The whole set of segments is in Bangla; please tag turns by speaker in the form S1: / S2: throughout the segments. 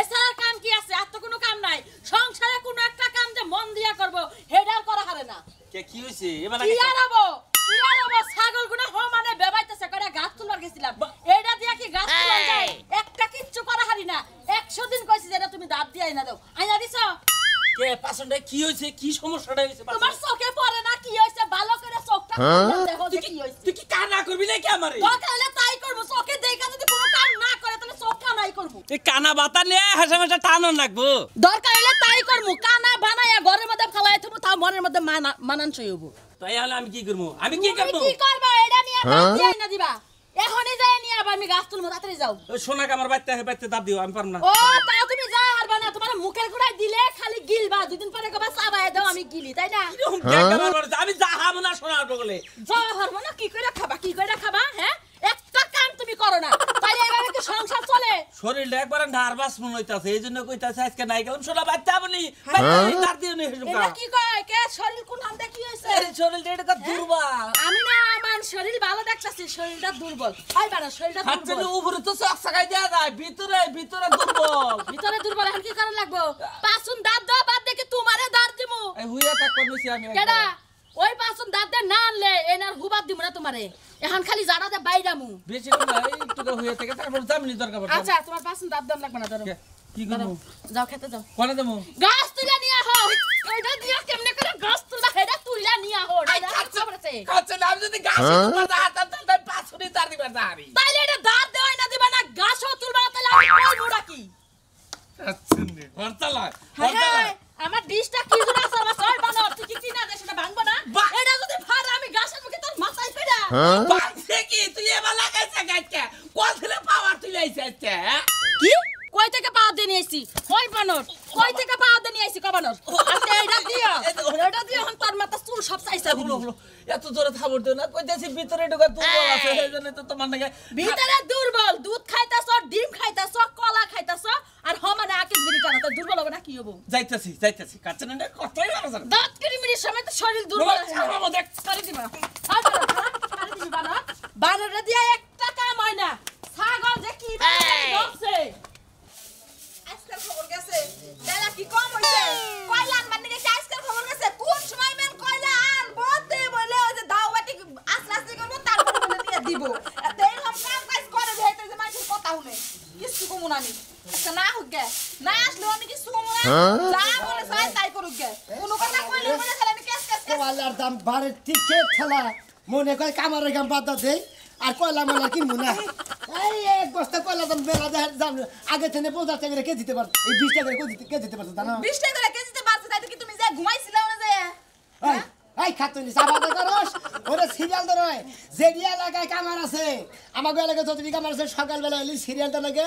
S1: এছাড়া কাম কি আছে? আর তো কোনো কাম নাই। সংসারে কোনো একটা কাম যে মন দিয়া করব হেডার করা হারে না।
S2: কে কি হইছে এবারে
S1: কি আর হবো? ছাগল গুনা মানে বেবাইতেছে করে গাছ তুলবার গেছিলাম। এটা দিয়া কি গাছ তুলা যায়? একটা কিচ্ছু করা হারি না। 100 দিন কইছি যে তুমি দাঁত দিয়ে আইনা দাও। আইনা দিছো?
S2: কে পাছন্ডে কি হইছে? কি সমস্যাটা হইছে?
S1: তোমার চোখে পড়ে না কি হইছে? ভালো করে চোখটা দেখো যে কি হইছে।
S2: তুই কি কানা করবি নাকি আমারে?
S1: দরকার হলে তাই করব। চোখে দেখা যদি কোনো কাম না করে তাহলে চোখ কানাই করব।
S2: এই কানা বাতা নিয়ে হাসামাশা টানন লাগবো।
S1: দরকার হলে তাই করব। কানা বানায়া ঘরের মধ্যে ফেলাই থবো তাও মনের মধ্যে মানানসই হবো।
S2: তাই হলে আমি কি করব? আমি কি করব?
S1: কি করব? এটা নিয়ে দাঁত দিয়ে আইনা দিবা। এখনই যাই নিয়ে আবার আমি গাছ তুলবো। তাড়াতাড়ি যাও।
S2: ওই সোনাকে আমার বাইতে দাব দিও, আমি পারব না।
S1: ও তাও তুমি যাই হারবা না। তোমার মুখের গোড়ায় দিলে খালি গিলবা। দুদিন পরে কবা চাবায় দাও আমি গিলি, তাই না?
S2: এরকম দেখা আমার আমি যা হাবো না সোনার বগলে।
S1: যা হারবা না কি কইরা খাবা? কি কইরা খাবা? হ্যাঁ একটা কাম তুমি করো না। তাইলে এভাবে কি সংসার চলে?
S2: শরীরটা একবার নার্ভাস মনে হইতাছে, এইজন্য কইতাছে আজকে নাই গেলাম সোনা বাইতে আবনি। বাইতে দাব দিও নি হেসুকা।
S1: এটা কি কয়? কে শরীর কোন হাতে কি হইছে?
S2: এই শরীরটা এটা দুর্বল।
S1: আমি না আমার শরীর ভালো দেখতাছি, শরীরটা দুর্বল। আই বাড়া শরীরটা
S2: হাতে
S1: দুর্বল।
S2: উপরে তো চক চাকাই দেয়া যায়, ভিতরে দুর্বল।
S1: ভিতরে দুর্বল। এখন কি করা লাগবো? পাঁচুন দাঁত দাও, বাদ দেখি তোমারে দাঁত দিমু।
S2: এই হুইয়া থাকবার নইছি আমি।
S1: কেডা? ওই পাঁচুন দাঁত দে না আনলে এনার হুবাদ দিমু না তোমারে। এখন খালি জাড়াতে বাইরামু।
S2: বেশি না একটু হুইয়া থেকে তারপর জামিনি দরকার পড়ছে।
S1: আচ্ছা তোমার পাঁচুন দাঁত দাম লাগবে না ধরো।
S2: কি করব?
S1: যাও খেতে যাও।
S2: কোনে দেবো?
S1: গাছ তুইলা নিয়া হও। ওইটা দিয়া কেমনে করে গাছ তুলবা হেডা তুইলা নিয়া হও।
S2: কাছে নাম যদি গাছে তোমার হাত তাহলে পাছুনি তার দিবা জারি।
S1: তাইলে এটা দাঁত দেওয়াই না দিবা না, গাছও তুলবা না, তাহলে আমি কইবো নাকি?
S2: আচ্ছা হরতালা
S1: হ্যাঁ, আমার ডিশটা কি জন্য আছে? আমার সয় বানর তুই কি চিনা দে সেটা ভাঙবো না? এটা যদি ফাড়ে আমি গাছের মুখে তোর মাথায় কইরা।
S2: বাঁচছে কি তুই এবার লাগাইছে গাছকে কোন ছেলে পাওয়ার তুই লাইছে আজকে?
S1: কি? কই থেকে পাওয়া দিয়ে নিয়ে আইছি? কই বানর? কই থেকে পাওয়া দিয়ে নিয়ে আইছি কবানর? আচ্ছা এটা দিও। এটা দিও এখন তোর মাথা চুল সব চাইছা দিবি।
S2: এত জোরে থাবর দিও না, কইতেছি ভিতরে ঢোকা দুর্বল আছে, সেইজন্য তো তোমার নাকি
S1: ভিতরে দুর্বল। দুধ খাইতাছ, ডিম খাইতাছ, কলা খাইতাছ আর হমানে আকিস বিড়ি টানা, তো দুর্বল হবে না কি হবো?
S2: যাইতাছি কাছে না কতই ভালো জানো।
S1: দাঁত কিরিমিরির সময় তো শরীর দুর্বল হয়ে যায়।
S2: বাবা দেখ
S1: করে দিবা। আর করে দিবি বানর। বানরটা দিয়া একটা কাম হয় না। ছাগল যে কি বলছে। আজকাল খবর গেছে। দাদা কি কম হইছে? কয়লা আনবার নাকি আজকাল খবর গেছে? কোন সময় মেন কয়লা আনবো তে বলে ওই যে দাও বাটি আস্তে করব তারপর বলে দিয়ে দিব। এত এরকম কাম কাজ করে দেইতে যে মানুষের কথা শুনে। কিছু কমু না আমি। আচ্ছা না হোক গে। না আসলে আমি কিছু কমু না। যা বলে চাই তাই করুক গে। কোন কথা কইলে বলে খালি আমি কেস
S3: কয়লার দাম বাড়ে টিকে ঠেলা মনে কয় কামারের গাম বাদ দেই আর কয়লা মেলা কিনবো না। এই এক বস্তা কয়লা দাম মেলা দাম আগে থেকে 50 টাকা করে কেজি দিতে পারত, এই 20 টাকা করে কেজি দিতে পারত জানো?
S1: 20 টাকা করে কেজিতে বাঁচতে তাই কি তুমি যা ঘুমাইছিলা না যে?
S3: এই খাতুনি সাবাদা করস ওরে সিরিয়াল ধরে জেডিয়া লাগায় কামার আছে আমাগো এলাকায় যতটি কামার আছে সকালবেলা এলি সিরিয়ালটা লাগে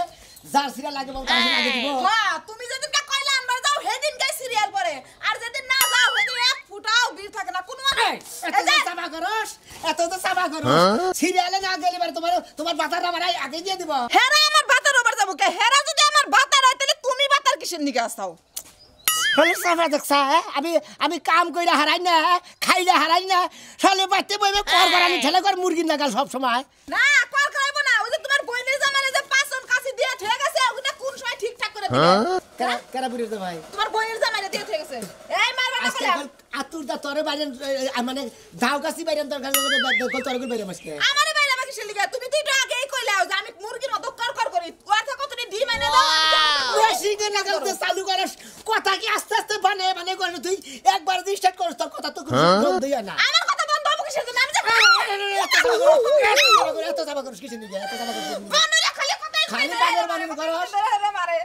S3: যার সিরিয়াল লাগে বল কাজ আগে দিব।
S1: হ্যাঁ তুমি যদি কয়লা আনবার যাও হেদিন গায় সিরিয়াল পড়ে আর যেদিন না যাও হেদিন এক ফুটাও বীর থাকে না কোনো মানে।
S3: এত সাবা করস এত তো সাবা করস সিরিয়ালে না গেলে এবার তোমার বাতার আমার আগে দিয়ে দিব।
S1: হেরা আমার বাতার ওভার যাবো কে? হেরা যদি আমার বাতার হয় তাহলে তুমি বাতার কিসের নিকে আসতাও?
S3: হলে সাবা দেখছা আমি কাম কইরা হারাই না খাইলে হারাই না শালে বাইতে বইবে কর আমি ঠেলে কর মুরগি লাগাল সব সময়
S1: না কল খাইবো না। ওই যে তোমার বইনের জামানে যে পাঁচন কাছে দিয়ে ঠিক গেছে ওটা কোন সময় ঠিকঠাক করে দিবে?
S3: কেরা বুড়ি তো ভাই
S1: তোমার বইনের জামানে দিয়ে ঠিক গেছে। এই মারবা না
S3: আজকে
S1: কইলা।
S3: আতুর দা তোরে বাইরে মানে দাও কাছি বাইরে দরকার তোর করে বাইরে মাসকে
S1: আমারে বাইরে বাকি শিলি গা। তুমি তো একটু আগেই কইলাও যে আমি মুরগির মতো কর করি। কথা কতনি ডিম এনে দাও।
S3: বেশি করে লাগাতে চালু করস কথা কি আস্তে আস্তে বানে করে তুই একবার যদি স্টার্ট করস তোর কথা তো বন্ধ হয় না।
S1: আমার কথা বন্ধ হবে কিসের জন্য? আমি যে
S3: এত যাবা করস কিসের নিগে এত যাবা করস
S1: বানরে খালি কথাই
S3: খালি বানের করস
S1: রে মারে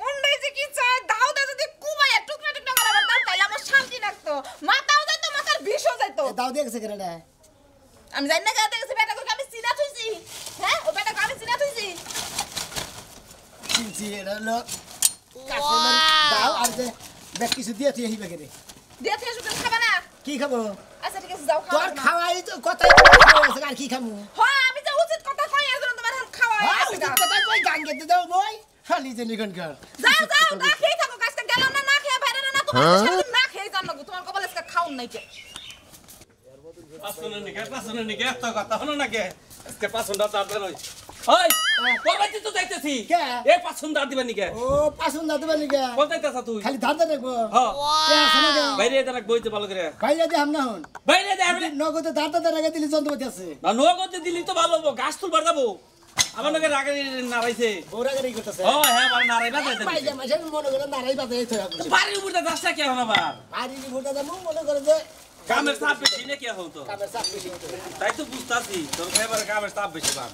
S1: মুন্ডাই যে কি চাই দাও দা যদি কুমায় টুকরা টুকরা মারাবার তার তাইলে আমার শান্তি লাগতো। মাথাও যাইতো মাথার বিষও যাইতো।
S3: দাও দিয়ে গেছে কেন
S1: আমি জানি না কাতে গেছে বেটা করে আমি সিনা থইছি। হ্যাঁ ও বেটা আমি সিনা থইছি।
S3: চিনছি এটা হলো কাছে দাও আর যে বেশ কিছু দিয়ে তুই হিবে গেরে
S1: দিয়ে থেকে শুধু খাবে না?
S3: কি খাবো?
S1: আচ্ছা ঠিক আছে যাও খাও।
S3: তোর খাওয়াই তো কথাই আছে আর কি খামু?
S1: হ্যাঁ আমি যে উচিত কথা কই এর জন্য তোমার খাওয়া
S3: হ্যাঁ
S1: আছে
S3: উচিত কথা কই গাঙ্গে দি দাও বই খালি যে নিগন কর
S1: যাও যাও না খেয়ে থাকো কাজটা গেল না না খেয়ে বাইরে না তোমার সারাদিন না খেয়ে জানো তোমার কপালে আজকে খাউন নাই কে?
S2: পাছনের নিকে এত কথা হলো নাকি আজকে পাছনটা তার দেন হইছে ওই তোর বাইতে তো যাইতেছি
S3: কে?
S2: এ পাছন দাঁত দিবা নিকে
S3: ও পাছন দাদু বানি গে
S2: কোন যাইতাছ তুই
S3: খালি ধার দেখবো
S2: হ্যাঁ
S3: কে আছে না গে
S2: বাইরে এদার বইতে ভালো করে
S3: ভাইয়া যে হামনা হন
S2: বাইরে দে আমি
S3: নগদে ধার রেখে দিলি যন্ত্রপাতি আছে
S2: না নোয়া করতে দিলি তো ভালো হবো গাছ তুলবার যাবো আমার নাকি রাগে নাড়াইছে
S3: ওরা গাড়ি করতেছে
S2: ও হ্যাঁ আমার নাড়াইবা যাইতে
S3: পাইজা মাঝে মনে করে নারাই বাদে এই থয়া করছে
S2: বাড়ির উপরে দাসটা কে হন আবার
S3: আরি ভোটা দাম মনে করে যে
S2: কামের চাপ বেশি না কে হতো
S3: কামের চাপ বেশি
S2: তাই তো বুঝতাছি তোর খাইবার কামের চাপ বেশি বাপ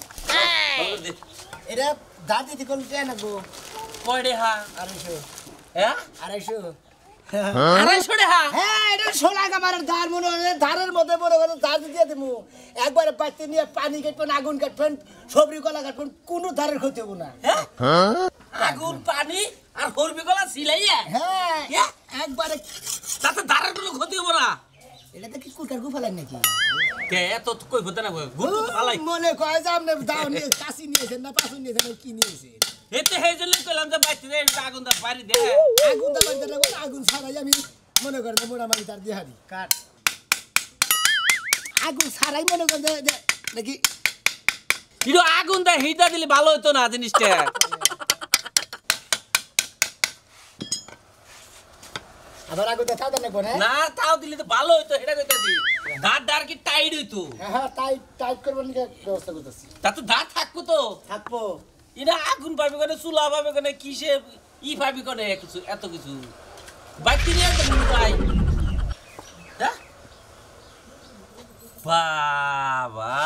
S3: এরা ধার দিতে কোন ট্রেন আগো
S2: কয় রে হা
S3: 250
S2: হ্যাঁ
S3: 250
S2: 250 রে হা
S3: হ্যাঁ এটা সোলা কামারের ধার মনে হয় ধারের মধ্যে মনে করে ধার দিয়ে দেবো একবারে পাইতে নিয়ে পানি কাটবেন আগুন কাটবেন সবরি কলা কাটবেন কোনো ধারের ক্ষতি হবো না
S2: আগুন পানি আর হরবি গলা সিলাইয়া
S3: হ্যাঁ একবারে
S2: তাতে দাঁড়ার কোনো ক্ষতি হবো না
S3: এটা তো কি কুকার গুফালেন নাকি
S2: কে এত কই হতে না গুটু তো ভালাই
S3: মনে কয় যে আপনি দাও নিয়ে কাশি নিয়েছেন না পাশু নিয়েছেন না কি নিয়েছেন
S2: এতে হেই জন্য কইলাম যে বাইতে দে আগুন দা পারি দে
S3: আগুন দা বাড়িতে না আগুন ছাড়াই আমি মনে করেন মোড়ামারি তার দিয়ে হারি কাট আগুন ছাড়াই মনে করেন যে নাকি
S2: কিন্তু আগুন দা হিটা দিলে ভালো হতো না জিনিসটা
S3: আবার আগুন দা তাও দেন না
S2: না তাও দিলে তো ভালো হতো এটা কইতাছি দাঁত দাঁড় কি টাইট হইতো
S3: হ্যাঁ টাইট করবেন কি ব্যবস্থা করতেছি
S2: তা তো দাঁত থাকবো তো
S3: থাকবো
S2: এটা আগুন পাবি কেন চুলা পাবি কেন কিসে ই পাবি কেন কিছু এত কিছু বাইতে নিয়ে একদম তাই বাবা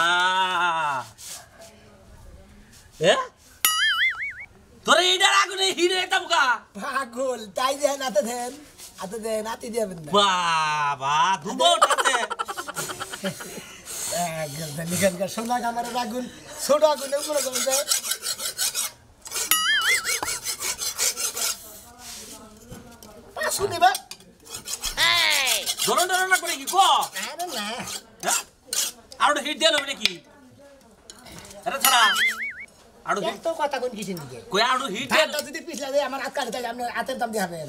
S2: তোরে এইটার আগুনে হিরে যেতাম গা
S3: পাগল তাই দেন হাতে দেন হাতে দিবেন না
S2: বাবা ধুবো ওটাতে
S3: নিখানকার সোনা কামারের আগুন ছোট আগুনে মনে করেন যে শুনি বা
S2: ধরন ধরন করে কি ক
S3: আরে না
S2: আর হিট দিয়ে নেবে নাকি আরে ছাড়া আর
S3: এত কথা কোন কিছু নিকে
S2: কই আর হিট দিয়ে
S3: ধানটা যদি পিছলা দেয় আমার হাত কাটে তাহলে আপনি হাতের দাম দিয়ে হবেন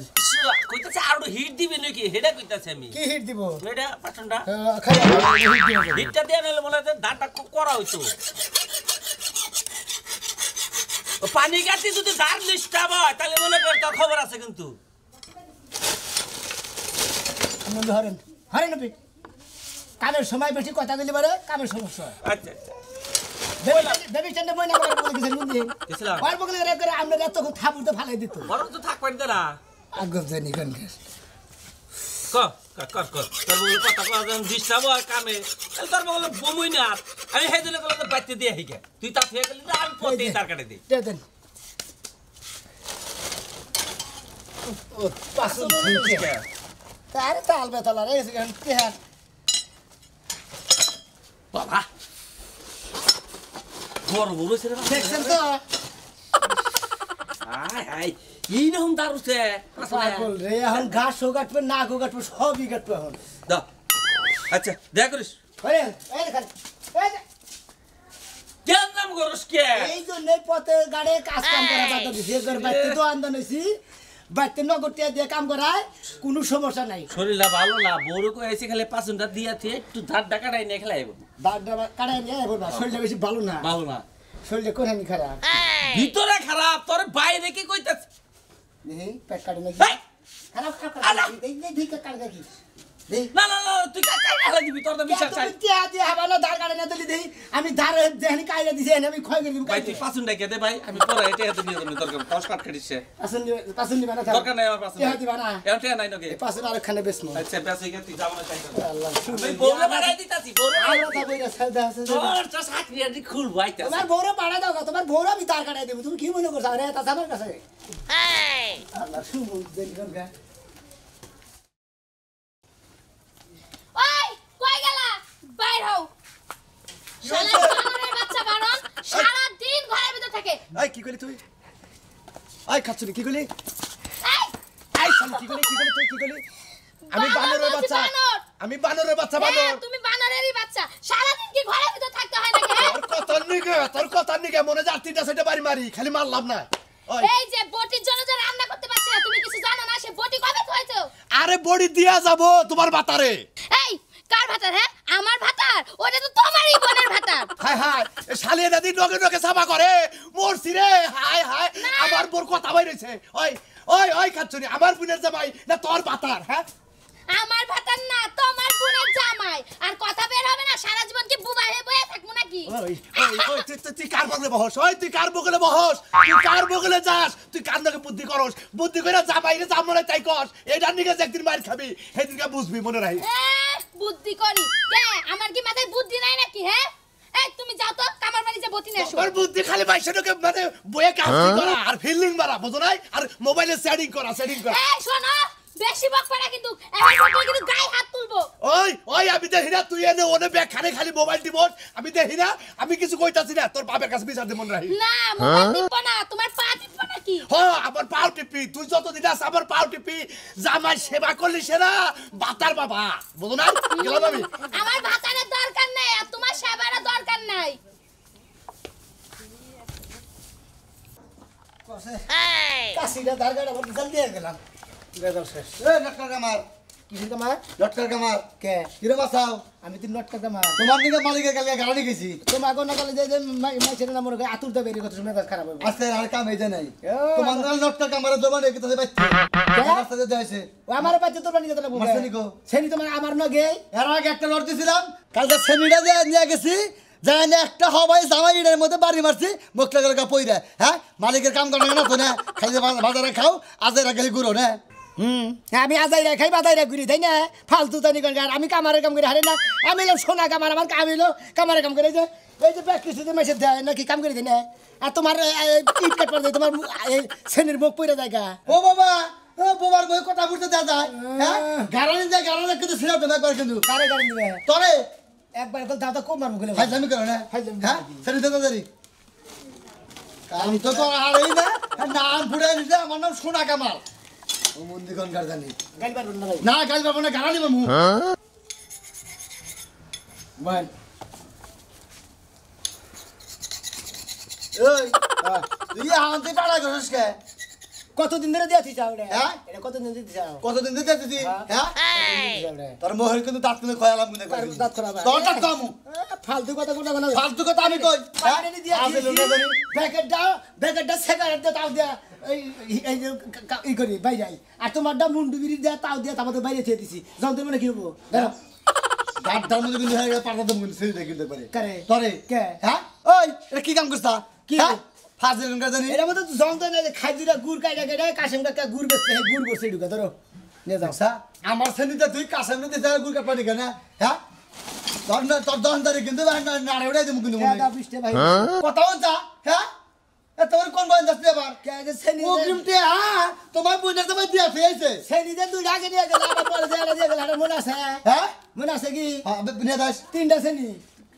S2: কইতাছে আর হিট দিবে নাকি হেডা কইতাছে আমি
S3: কি হিট দিব
S2: এটা পাঠনটা
S3: খালি হিট দিব
S2: হিটটা দিয়ে নিলে মনে হয় দাঁতটা করা হইতো পানি কাটি যদি দাঁত নিষ্ঠা হয় তাহলে মনে কর তোর খবর আছে কিন্তু
S3: ধরেন হরেন আপনি কামের সময় বেশি কথা বলি পারে কামের সমস্যা হয়
S2: আচ্ছা আচ্ছা
S3: বেবি স্ট্যান্ডে ময়না করে বলে গেছেন মুন্দি
S2: গেছিলাম।
S3: আর বগলে রে করে আমরা এত থাবুতে ফালাই দিত
S2: বরং তো থাক পারি না
S3: আগব জানি কোন
S2: কর কর কর তোর বলে কথা কয় যখন ডিস্টার্ব হয় কামে তাহলে তোর বলে বমুই না আমি সেই জন্য বলে বাইতে দিয়ে হিকে তুই তা থেকে গেলি না আমি পথে তার কাটে দিই
S3: দেন ও পাসুন ঠিক তারে তাল বেতলা রে এখান তেহার
S2: বাবা বড় বড় ছেলে না
S3: দেখছেন তো
S2: আয় আয় এই রকম দারুছে
S3: পাগল রে এখন ঘাস কাটবে না গো কাটবে সবই কাটবে এখন
S2: দা আচ্ছা দেখা করিস
S3: ওরে এই দেখ এই যে
S2: কেন নাম করস কে
S3: এই জন্যই পথে গাড়ি কাজ কাম করা বাদ দিছি এর বাইতে তো আন্দন হইছি বাইতে নগরটিয়া দিয়ে কাম করায় কোনো সমস্যা নাই
S2: শরীরটা ভালো না বড় কো এসে খালি পাঁচটা দিয়া থে একটু ধার টাকা নাই নিয়ে খেলাইব
S3: দাঁড়া কাটাই নিয়ে এবো না শরীরটা বেশি ভালো না
S2: ভালো না
S3: শরীরটা কোনখানি খারাপ
S2: ভিতরে খারাপ তোর বাইরে কি কইতাছ
S3: দেখি পেট কাটে নাকি
S2: এই!
S3: খারাপ
S2: আলা!
S3: দেখ দেখ ঠিক কাটে নাকি দেখ
S2: না না না তুই কাই কাই দিবি তোর তো বিশ্বাস চাই
S3: আমি ধার দেখানি কাইরা দিছি আমি ক্ষয় করে দিব
S2: ভাই তুই পাঁচটা কে দে ভাই আমি পরে এটা হাতে নিয়ে যাবো তোর দশ কাট কাটিছে
S3: পাসন দিবা না
S2: দরকার নাই আমার পাঁচটা
S3: কে দিবা না
S2: এটা নাই নগে
S3: পাসন আর খানে বেসমু
S2: আচ্ছা বেশি কে তুই যাবো না চাই
S3: আল্লাহ
S2: আমি বউরে বাড়াই দিতাছি বউরে
S3: আমরা তো বইরা সাদা আছে
S2: তোর তো চাকরি আর খুল ভাইতা
S3: তোমার বউরে পাড়া দাও তোমার বউরে আমি ধার কাটাই দেব তুমি কি মনে করছ আরে তা আমার কাছে আল্লাহ শুনুন দেন গা
S1: ওই কই গেলা বাইর হও শালা বানরের বাচ্চা বারণ সারা দিন ঘরের ভিতর থাকে
S3: এই কি কইলি তুই আই খাচ্ছনি কি কইলি
S1: এই
S3: আই শালা কি কইলি তুই কি কইলি আমি বানরের বাচ্চা আমি বানরের বাচ্চা বানর
S1: তুমি বানরেরই বাচ্চা সারা দিন কি ঘরের ভিতর থাকতে হয় নাকি
S3: তোর কথা নিকে মনে যাত্রীটা সেটা বাড়ি মারি খালি মারলাম না ওই
S1: এই যে বটির জন্য যে রান্না করতে পারছ না তুমি কিছু জানো না সে বটি কবে থইছো
S3: আরে বড়ি দিয়া যাব তোমার বাতারে
S1: এই কার ভাতার হ্যাঁ আমার ভাতার ওটা তো তোমারই বোনের ভাতার
S3: হায় হায়
S4: খালি দাদি নগে নগে সাফা করে মরছি রে হায় হায় আমার বোর কথা বাই রইছে ওই ওই ওই কাচ্চনি আমার বোনের জামাই না তোর বাতার হ্যাঁ
S5: আমার ভাতার না তোমার বোনের জামাই আর কথা বের হবে না সারা জীবন কি বুবা হয়ে বসে থাকবো নাকি
S4: ওই ওই ওই তুই কার বগলে বহস ওই তুই কার বগলে বহস তুই কার বগলে যাস তুই কার নাকি বুদ্ধি করস বুদ্ধি করে জামাইরে জামলে তাই কস এইটা নিকে একদিন মার খাবি সেদিনকে বুঝবি মনে রাখি
S5: বুদ্ধি করি কে আমার কি মাথায় বুদ্ধি নাই নাকি হ্যাঁ এই তুমি যাও তো কামার বাড়ি যে বতি না এসো
S4: তোর বুদ্ধি খালি বাইশটাকে মানে বইয়ে কাজ করা আর ফিল্ডিং মারা বুঝো নাই আর মোবাইলে সেটিং করা
S5: এই শোনো বেশি বকপড়া কিন্তু এবার বকলে কিন্তু গায়ে হাত তুলবো
S4: ওই ওই আমি দেখি না তুই এনে ওনে ব্যাগ খানে খালি মোবাইল টিপস আমি দেখি না আমি কিছু কইতাছি না তোর বাবার কাছে বিচার দে মনে রাখি
S5: না মোবাইল টিপবো না তোমার পা টিপবো নাকি
S4: হ্যাঁ আমার পাও টিপি তুই যতদিন আস আমার পাও টিপি জামাই সেবা করলি সেরা বাতার বাবা বুঝো না গেলাম আমি
S5: আমার ভাতারের দরকার নাই আর তোমার সেবারও দরকার নাই
S3: কাশিটা ধার গাড়া বলতে জলদি গেলাম গেলাম শেষ
S6: এই লটকার কামার
S3: কিসের কামার
S6: লটকার কামার
S3: কে
S6: কিরে বাসাও
S3: আমি তো নটকা কামার
S6: তোমার নিকে মালিকের কালকে গাড়ি গেছি
S3: তোমার কোন কলে যে মাইছের নাম মনে আতুর দা বেরি কথা শুনে খারাপ হবে
S6: আজকে আর কাম হইছে নাই
S3: ও,
S6: তোমার নাল লটকার কামারে দোবানে কি তাতে বাইতে রাস্তাতে যাইছে
S3: ও আমার বাচ্চা তোর বানি কথা বলবে
S6: মারছে নিকো?
S3: সেনি তোমার আমার নগে
S6: এর আগে একটা লট দিছিলাম কালকে সেমিটা দিয়ে নিয়ে গেছি যাই না একটা হবাই জামাই এর মধ্যে বাড়ি মারছি মুখটা গেলকা পইরা হ্যাঁ মালিকের কাম করে না তো না খালি বাজারে খাও আজের আগে ঘুরো না
S3: আমি আজাই খাই বাজাই ঘুরি তাই না ফালতু তানি কোন আমি কামারের কাম করে হারে না আমি এলাম সোনা কামার আমার আমি এলো কামারের কাম করে যে এই যে প্র্যাকটিস মেসেজ দেয় নাকি কাম করে দেয় না আর তোমার ইট কাট পড়ে তোমার সেনের মুখ পড়ে জায়গা
S6: ও বাবা ও বাবার বই কথা বুঝতে দেয়া যায় হ্যাঁ গাড়ি যায় গাড়ি কিন্তু ছিড়া দেবে একবার কিন্তু
S3: কারে গাড়ি দিবে
S6: তরে
S3: একবার তো দাদা কম মারবো গেলে
S6: ফাইজলামি করো না
S3: ফাইজলামি
S6: হ্যাঁ
S3: করি।
S6: সেটা দেবো দাঁড়ি আমি তো তোর হারেই না নাম ফুড়ে নিতে আমার নাম সোনা কামাল ও মন্দির কোন গাড়ি জানি
S3: গাড়ি পারবো না ভাই
S6: না গাড়ি পাবো না গাড়া নিব মু
S3: বল
S6: ওই তুই আমাকে পাড়া করছিস কে
S3: কতদিন ধরে দিয়েছিস চাউরে
S6: হ্যাঁ?
S3: এটা কতদিন ধরে দিয়েছিস চাও
S6: কতদিন দিতে তুই হ্যাঁ তোর মোহর কিন্তু দাঁত কিন্তু খয়ালাম মনে করি
S3: দাঁত খোলা ভাই।
S6: তোর দাঁত কামু
S3: ফালতু কথা কোনা কোনা
S6: ফালতু কথা আমি কই হ্যাঁ
S3: পানি দিয়ে
S6: আজ লোনা জানি
S3: প্যাকেটটা সিগারেট দিয়ে তাও দিয়া এই যে ই করি বাইরে আই। আর তোমারটা মুন্ডু বিড়ি দিয়ে তাও দিয়ে তারপর বাইরে ছেড়ে দিছি যন্ত্র মানে কি হবো দেখো
S6: দাঁত দাঁত মধ্যে কিন্তু হয়ে গেল পাটা দম কিন্তু ছেড়ে দেখতে পারে
S3: কারে?
S6: তোরে
S3: কে?
S6: হ্যাঁ ওই এটা কি কাম করছ
S3: কি?
S6: হ্যাঁ ফাজিল কোন জানি
S3: এর মধ্যে তো যন্ত্র নেই খাইজিরা গুড় কাইটা কাইটা কাশেম কাকা গুড় বেচতে গুড় বসে ঢুকা ধরো নিয়ে যাও
S6: আচ্ছা আমার ছেলেটা তুই কাছে মধ্যে যা গুল কাট পানি কেন হ্যাঁ তোর না তোর দহনদারি কিন্তু নাড়ে উড়াই দেবো কিন্তু মনে
S3: কেডা বৃষ্টি ভাই
S6: কথা বলছা হ্যাঁ এ তোর কোন বয়স যাচ্ছে আবার
S3: কে যে সেনি
S6: প্রোগ্রামতে হ্যাঁ তোমার বইটা তোমার দিয়া ফেয়েছে
S3: সেনি যে দুই আগে নিয়ে গেল আবার পরে দিয়ে গেল এটা মনে আছে
S6: হ্যাঁ
S3: মনে আছে কি
S6: হ্যাঁ বিনা দাস
S3: তিনটা সেনি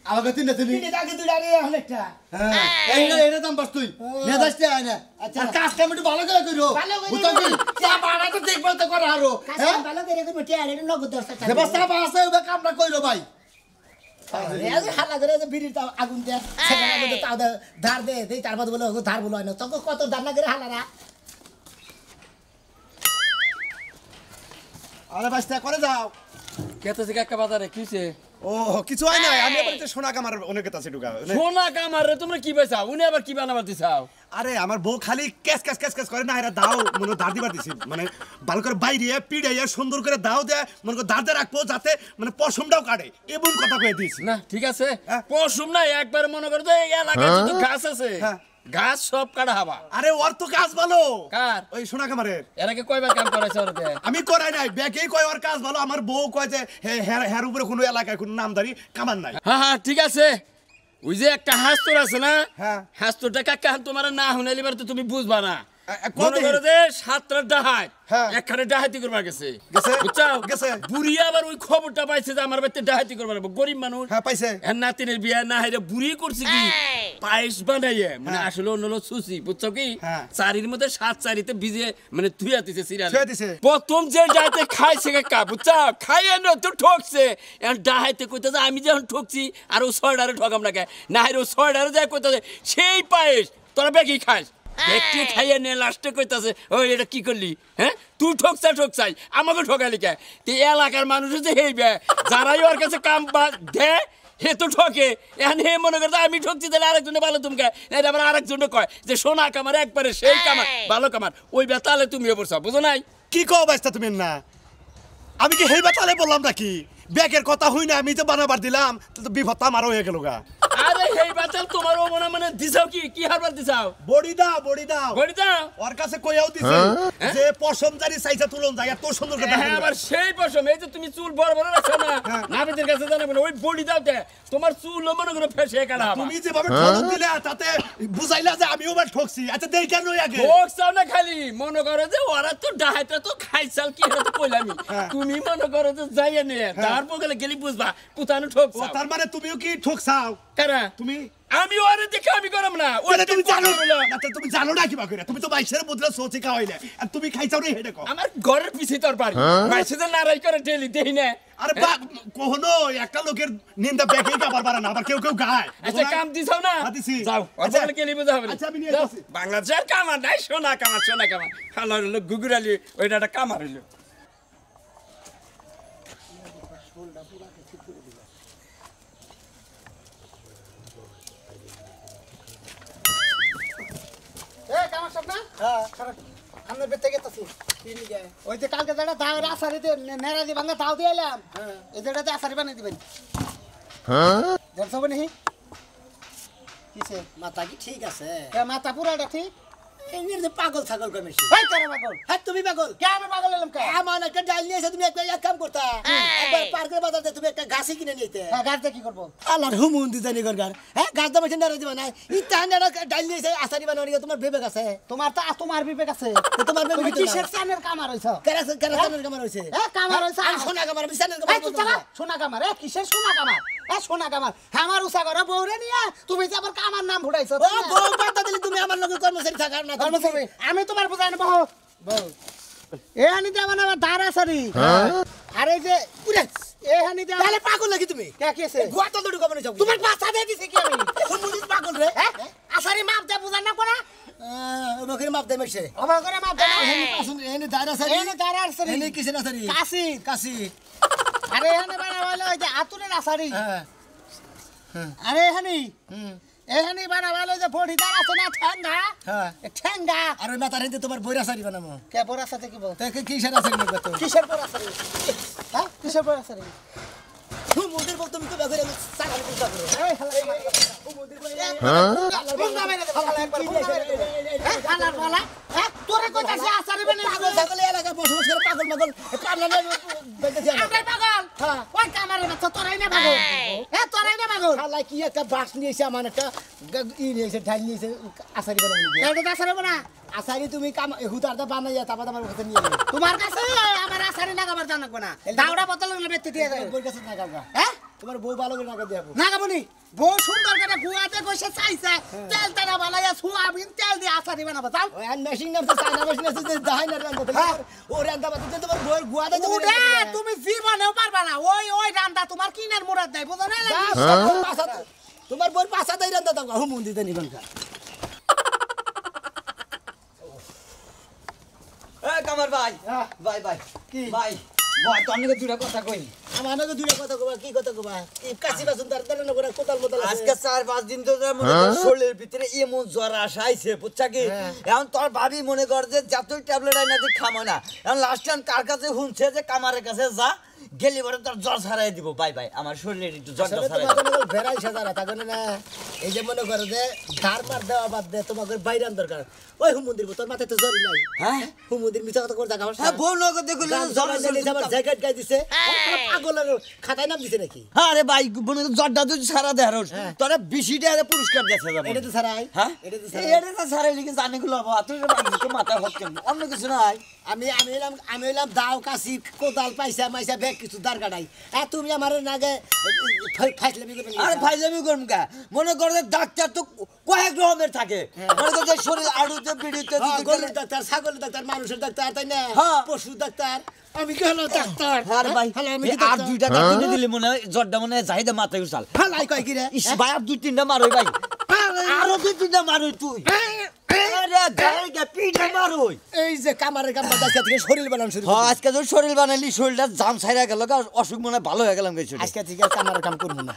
S6: আমাকে তিনটা ছেলে
S3: তিনটা আগে দুই আগে এখন একটা
S6: হ্যাঁ এইটা দাম বাস তুই নিয়ে যাসতে আয় না
S3: আচ্ছা।
S6: আর কাজটা আমি একটু ভালো করে কইরো
S3: ভালো করে
S6: বুঝছো কি চা বাড়া তো দেখবো তো করা আরো
S3: কাছে
S6: হ্যাঁ
S3: ভালো করে তুমি টিয়ারে নগদ 10 টাকা
S6: ব্যবস্থা আছে ওই কামটা কইরো ভাই
S3: এই হালা করে যে বিড়ির তাও আগুন দে সেখানে আগুন দে তাও ধার দে দেই তারপর বলে ওগো ধার বলো হয় না তখন কত ধার না করে হালারা
S4: আরে বাস্তা করে যাও
S7: কেতেছে কাকা বাজারে কিছে
S4: ও কিছু হয় না আমি এবার সোনা কামার অনেক আছে ঢুকা
S7: সোনা কামার রে তোমরা কি পাইছাও উনি আবার কি বানাবার দিছাও
S4: আরে আমার বউ খালি ক্যাস ক্যাস ক্যাস ক্যাস করে না এরা দাও মনে দাঁড় দিবার দিছি মানে ভালো করে বাইরে পিড়াইয়া সুন্দর করে দাও দেয় মনে করে দাঁড় রাখবো যাতে মানে পশমটাও কাটে এমন কথা কয়ে দিয়েছি
S7: না ঠিক আছে
S4: হ্যাঁ।
S7: পশুম না একবার মনে করো যে এই এলাকায় যত গাছ আছে
S4: হ্যাঁ।
S7: গাছ সব কাটা হবা
S4: আরে ওর তো কাজ ভালো
S7: কার
S4: ওই সোনা কামারের
S7: এর আগে কয়বার কাম করাইছে ওরতে
S4: আমি করাই নাই ব্যাকেই কয় ওর কাজ ভালো আমার বউ কয় যে হের উপরে কোনো এলাকায় কোনো নামদারি কামান নাই
S7: হ্যাঁ হ্যাঁ ঠিক আছে ওই যে একটা হাস্তর আছে না
S4: হ্যাঁ।
S7: হাস্তরটা কাকা তোমার না হুনাইলিবার তো তুমি বুঝবা না
S4: কত
S7: মনে করো যে সাতটা ডাহাত
S4: হ্যাঁ।
S7: একখানে ডাহাতি করবার গেছে
S4: গেছে?
S7: বুঝছাও
S4: গেছে।
S7: বুড়ি আবার ওই খবরটা পাইছে যে আমার বাড়িতে ডাহাতি করবার গরিব মানুষ
S4: হ্যাঁ পাইছে
S7: এর নাতিনের বিয়া না হাইরে বুড়ি করছে কি পায়েস বানাইয়ে মানে আসলে অন্য হলো সুসি বুঝছো কি
S4: হ্যাঁ।
S7: চারির মধ্যে সাত চারিতে ভিজে মানে থুইয়া দিছে সিরিয়াল
S4: থুইয়া দিছে।
S7: প্রথম যে ডাইতে খাইছে কাকা বুঝছো খাইয়ে ন তো ঠকছে এখন ডাহাইতে কইতে যে আমি যখন ঠকছি আর ও ছয়ডারে ঠকাম না কে না হাইরে ও ছয়ডারে যায় কইতে সেই পায়েস তোরা বেকি খাইস একটু খাইয়ে নে লাস্টে কইতাছে ওই এটা কি করলি হ্যাঁ তুই ঠকছাই আমাকে ঠকালি কে তুই এলাকার মানুষ যে হেইবে যারাই ওর কাছে কাম দে হে তো ঠকে এখন হে মনে করতে আমি ঠকছি তাহলে আরেকজনে ভালো তুমি এটা আবার আরেকজনে কয় যে সোনা কামার একবারে সেই কামার ভালো কামার ওই বেতালে তুমিও পড়ছো বুঝো নাই
S4: কি কও বাইস্তা তুমি না আমি কি হেই বেতালে বললাম নাকি ব্যাগের কথা হই না আমি যে বানাবার দিলাম তো বিপদটা আমারও হয়ে গেল গা
S7: আরে হেই বেতাল তোমারও মনে মনে দিছাও কি হারবার দিছাও
S4: বড়ি দাও
S7: বড়ি দাও
S4: ওর কাছে কইয়াও দিছে যে পশমজারি সাইজা তুলন যায় এত সুন্দর করে
S7: হ্যাঁ আবার সেই পশম এই যে তুমি চুল বড় বড় রাখছো না নাবিদের কাছে জানাবে না ওই বড়ি দাও তে তোমার চুল মনে করে ফেসে কাটা হবে
S4: তুমি যেভাবে ঠক দিলে তাতে বুঝাইলা যে আমিও বার ঠকছি আচ্ছা দেই কেন আগে
S7: ঠকছাও না খালি মনে করো যে ওরা তো ডাহাইটা তো খাইছাল কি হতো কইলামি তুমি মনে করো যে যাইয়া নে তারপর গেলি বুঝবা কোথানো ঠকছাও
S4: তার মানে তুমিও কি ঠকছাও
S7: কারা
S4: তুমি
S7: আমি ওরে দেখে আমি করম না
S4: ওরে তুমি জানো না তুমি জানো না কি বাকরে তুমি তো বাইশের বদলে সোচে খাওয়াইলে আর তুমি খাইছাও রে হেডে কো
S7: আমার ঘরের পিছে তোর বাড়ি বাইশে তো নারাই করে ঠেলি দেই না
S4: আরে কখনো একটা লোকের নিন্দা ব্যাগেই কাবার পারে না আবার কেউ গায়
S7: আচ্ছা কাম দিছাও না যাও
S4: আচ্ছা
S7: ওরে গেলি বুঝা হবে
S4: আচ্ছা আমি নিয়ে আসছি
S7: বাংলাদেশের কামার নাই সোনা কামার হালা হলো গুগুরালি ওইটা একটা কামার হইলো
S3: আমরা বেতে গেছি ওই যে কালকে যেটা দাও আসারিতে নেড়া দিয়ে ভাঙা দাও দিয়ে এলাম এই যেটাতে আসারি বানিয়ে দিবেন দেখছো বনি কিসে মাথা কি ঠিক আছে মাথা পুরাটা ঠিক এমনি যে পাগল ছাগল কমেছি এই তোরা পাগল হ্যাঁ তুমি পাগল কে আমি পাগল হলাম কে আমার একটা ডাল নিয়ে এসে তুমি এক কাম করতা একবার পার্কের বাজারে তুমি একটা গাছই কিনে নিতে হ্যাঁ গাছটা কি করবো আল্লাহর হুমুন দিজানি গরগার হ্যাঁ গাছটা মেশিন দাঁড়া দিবা না ইতা নেড়া ডাল নিয়ে এসে আসারি বানানি তোমার বিবেক আছে তোমার বিবেক আছে তোমার বিবেক কিসের চানের কামার হইছো কেরা চানের কামার হইছে হ্যাঁ কামার হইছে আর সোনা কামার বিছানের কামার সোনা কামার কিসের সোনা কামার সোনা কামার আমার উসা করে বউরে নিয়া তুমি যে আবার কামার নাম ফুটাইছো ও বউ বাতা দিলি তুমি আমার লগে কর্মচারী থাকার না কর্মচারী আমি তোমার বুঝাই না বউ এ হানি দে মানে আমার ধারা সারি আরে যে পুরে এ হানি দে তাহলে পাগল লাগি তুমি কে কেছে গুয়া তো লড়ু কমনে যাও তোমার পাছা দে দিছে কি আমি কোন মুদিস পাগল রে আসারি মাপ দে বুঝাই না কোনা ওবকরে মাপ দে মেছে ওবকরে মাপ দে এনে পাছুন এনে ধারা সারি এনে কিছে না সারি কাশি আরে হানি বানা হলো ওই যে আতুরে না সারি আরে হানি এখানে বানাবালো যে বড়ি দাঁড় আছে না ঠ্যাঙ্গা ঠ্যাঙ্গা আর ওই মাথার হিন্দে তোমার বইরা সারি বানাবো কে বইরা সাথে কি বলতো কিসের আছে কিসের বইরা সারি হ্যাঁ কিসের বইরা সারি মুদির বল তুমি তো বাগরে সাকালে চিন্তা করো এই মুদির বল হালার বলা হ্যাঁ তোরে কইতাছে আসারি বানাই পাগল ছাগল এলাকা বসবাস করে পাগল পাগল বেঁচে আমরা পাগল হ্যাঁ ওই কামারে বাচ্চা তোরাই না পাগল হ্যাঁ তোরাই না পাগল শালা কি একটা বাস নিয়েছে আমার একটা ই নিয়েছে ঢাল নিয়েছে আসারি বানাবো এটা আসারি বানা আসারি তুমি কাম হুতারটা বানাইয়া তারপর আমার কাছে নিয়ে তোমার কাছে আমার আসারি না কামার জানাকবো না দাওড়া বোতল বেতে দিয়ে যাবে বই কাছে না কামকা হ্যাঁ তোমার বউ ভালো করে নাকা দেবো না কামনি বউ সুন্দর করে গুয়াতে কইছে চাইছে তেল তারা বানাইয়া সোয়াবিন তেল দিয়ে আসারি বানাবো যাও ওই মেশিন নাম তো চায়না মেশিন আছে যে দাহাই না রান্না ও রান্না বাতে তোমার বউ গুয়াতে উড়ে তুমি জীবনেও পারবা না ওই রান্না তোমার কিনার মুরাদ দেয় বুঝো না তোমার বউর পাছা দেই রান্না দাও হুমুন দিতে নিবেন
S8: এ কামার ভাই ভাই কি ভাই ভাই তো আমি দুটা কথা কই
S3: আমাকে দুটা কথা কবা কি কথা কবা কি কাশি বাসন তার তার না করে কোতাল মোতাল
S8: আজকে 4-5 দিন ধরে মনে কর শরীরের ভিতরে এমন জ্বর আসাইছে বুঝছা কি এখন তোর ভাবি মনে কর যে যতই ট্যাবলেট আইনা দি খামো না এখন লাস্ট টাইম কার কাছে শুনছে যে কামারের কাছে যা গেলি বড় তোর জ্বর ছাড়াই দিব ভাই আমার শরীরে একটু জ্বরটা ছাড়াই
S3: তোমাকে ভেরাই সাজারা থাকে না এই যে মনে করো যে ধার মার দেওয়া বাদ দে তোমাকে বাইরান দরকার ওই হুমন্দির তোর মাথায় তো জ্বরই নাই হ্যাঁ হুমন্দির মিছা কথা করে দেখা
S8: হ্যাঁ বউ নগর দেখো
S3: জ্বর দিলে আমার জ্যাকেট গাই দিছে পাগলের খাতায় নাম দিছে নাকি
S8: আরে ভাই মনে জ্বরটা তুই সারা দেহারস তোরা 20 টাকা পুরস্কার দিয়েছে যাবে
S3: এটা তো ছাড়াই
S8: হ্যাঁ এটা তো ছাড়াই লিখে জানি গুলো তুই তো মাথা হচ্ছে অন্য কিছু নাই
S3: আমি এলাম দাও কাশি কোদাল পয়সা মাইসা ব্যাগ কিছু দাঁড় কাটাই আর তুমি আমার নাগে ফাইজলামি করবে
S8: আরে ফাইজলামি করব কা মনে করে ডাক্তার তো কয়েক রকমের থাকে মনে করে শরীর আড়ুতে পিড়িতে
S3: গরুর ডাক্তার ছাগলের ডাক্তার মানুষের ডাক্তার তাই না পশু ডাক্তার আমি কি হলো ডাক্তার
S8: আরে ভাই আর 2 টাকা কিনে দিলে মনে হয় জ্বরটা মনে হয় জাহিদা মাথায় উছাল
S3: ফালাই কই কি রে
S8: ইস ভাই আর 2-3টা মারোই ভাই আরো 2-3টা মারোই তুই আরে গায়গা পিঠে মারোই
S3: এই যে কামারের কাম বাদাসকা থেকে শরীর বানান শুরু
S8: হ্যাঁ আজকে তো শরীর বানাইলি শরীরটা জাম ছাইরা গেল অসুখ মনে ভালো হয়ে গেলাম গেছে
S3: আজকে থেকে কামারের কাম করব না